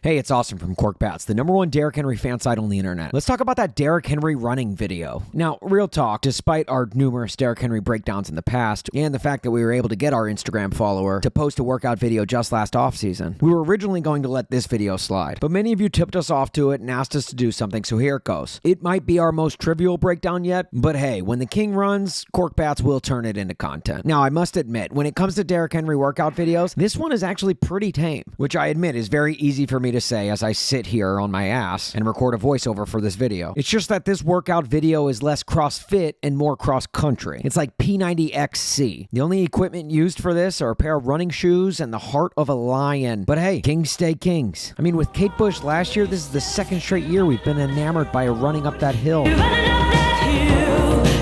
Hey, it's Austin from Cork Bats, the #1 Derrick Henry fan site on the internet. Let's talk about that Derrick Henry running video. Now, real talk, despite our numerous Derrick Henry breakdowns in the past, and the fact that we were able to get our Instagram follower to post a workout video just last offseason, we were originally going to let this video slide. But many of you tipped us off to it and asked us to do something, so here it goes. It might be our most trivial breakdown yet, but hey, when the king runs, Cork Bats will turn it into content. Now, I must admit, when it comes to Derrick Henry workout videos, this one is actually pretty tame, which I admit is very easy for me to say as I sit here on my ass and record a voiceover for this video. It's just that this workout video is less CrossFit and more cross-country. It's like P90XC. The only equipment used for this are a pair of running shoes and the heart of a lion. But hey, kings stay kings. I mean, with Kate Bush last year, this is the second straight year we've been enamored by her running up that hill.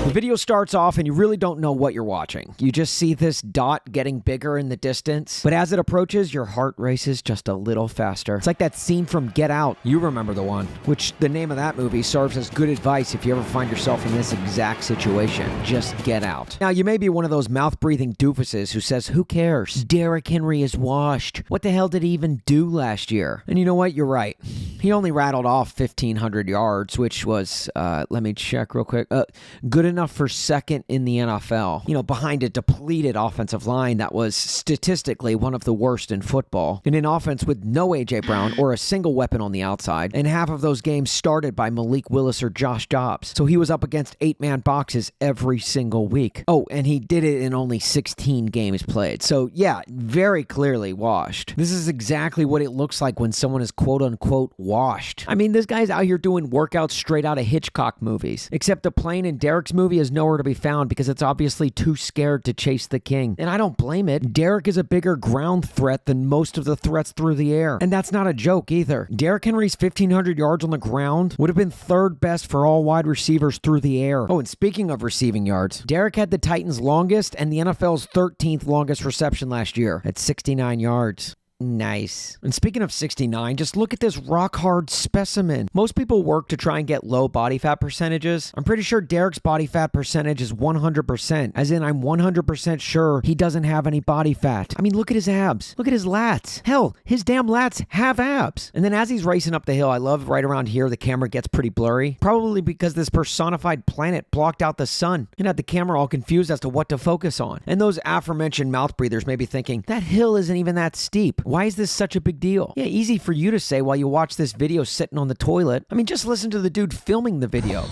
The video starts off and you really don't know what you're watching. You just see this dot getting bigger in the distance, but as it approaches, your heart races just a little faster. It's like that scene from Get Out. You remember the one, which the name of that movie serves as good advice if you ever find yourself in this exact situation. Just get out. Now, you may be one of those mouth-breathing doofuses who says, who cares? Derrick Henry is washed. What the hell did he even do last year? And you know what? You're right. He only rattled off 1,500 yards, which was, let me check real quick, good enough for second in the NFL, behind a depleted offensive line that was statistically one of the worst in football, and an offense with no A.J. Brown or a single weapon on the outside, and half of those games started by Malik Willis or Josh Dobbs. So he was up against 8-man boxes every single week. Oh, and he did it in only 16 games played. So yeah, very clearly washed. This is exactly what it looks like when someone is quote-unquote washed. I mean, this guy's out here doing workouts straight out of Hitchcock movies, except the plane in Derrick's movie is nowhere to be found because it's obviously too scared to chase the king. And I don't blame it. Derrick is a bigger ground threat than most of the threats through the air. And that's not a joke either. Derrick Henry's 1,500 yards on the ground would have been third best for all wide receivers through the air. Oh, and speaking of receiving yards, Derrick had the Titans' longest and the NFL's 13th longest reception last year at 69 yards. Nice. And speaking of 69, just look at this rock-hard specimen. Most people work to try and get low body fat percentages. I'm pretty sure Derrick's body fat percentage is 100%, as in I'm 100% sure he doesn't have any body fat. I mean, look at his abs. Look at his lats. Hell, his damn lats have abs. And then as he's racing up the hill, I love right around here, the camera gets pretty blurry. Probably because this personified planet blocked out the sun and had the camera all confused as to what to focus on. And those aforementioned mouth breathers may be thinking, that hill isn't even that steep. Why is this such a big deal? Yeah, easy for you to say while you watch this video sitting on the toilet. I mean, just listen to the dude filming the video.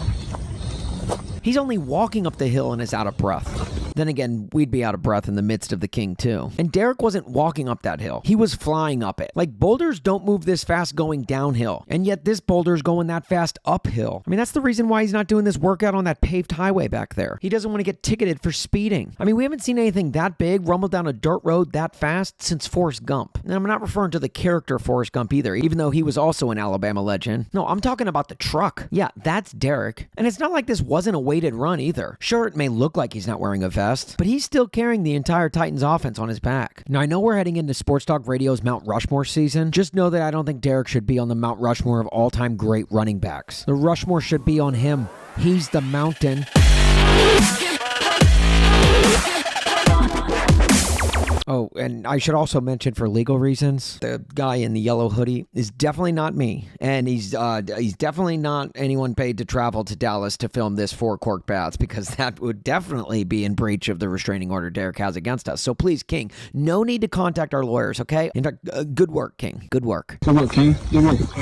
He's only walking up the hill and is out of breath. Then again, we'd be out of breath in the midst of the king too. And Derrick wasn't walking up that hill. He was flying up it. Like, boulders don't move this fast going downhill. And yet this boulder's going that fast uphill. I mean, that's the reason why he's not doing this workout on that paved highway back there. He doesn't want to get ticketed for speeding. I mean, we haven't seen anything that big rumble down a dirt road that fast since Forrest Gump. And I'm not referring to the character Forrest Gump either, even though he was also an Alabama legend. No, I'm talking about the truck. Yeah, that's Derrick. And it's not like this wasn't a weighted run either. Sure, it may look like he's not wearing a vest, but he's still carrying the entire Titans offense on his back. Now, I know we're heading into Sports Talk Radio's Mount Rushmore season. Just know that I don't think Derrick should be on the Mount Rushmore of all-time great running backs. The Rushmore should be on him. He's the mountain. Oh, and I should also mention for legal reasons, the guy in the yellow hoodie is definitely not me. And he's definitely not anyone paid to travel to Dallas to film this for Cork Bats, because that would definitely be in breach of the restraining order Derrick has against us. So please, King, no need to contact our lawyers, okay? In fact, good work, King. Good work. Good work, King. Good work.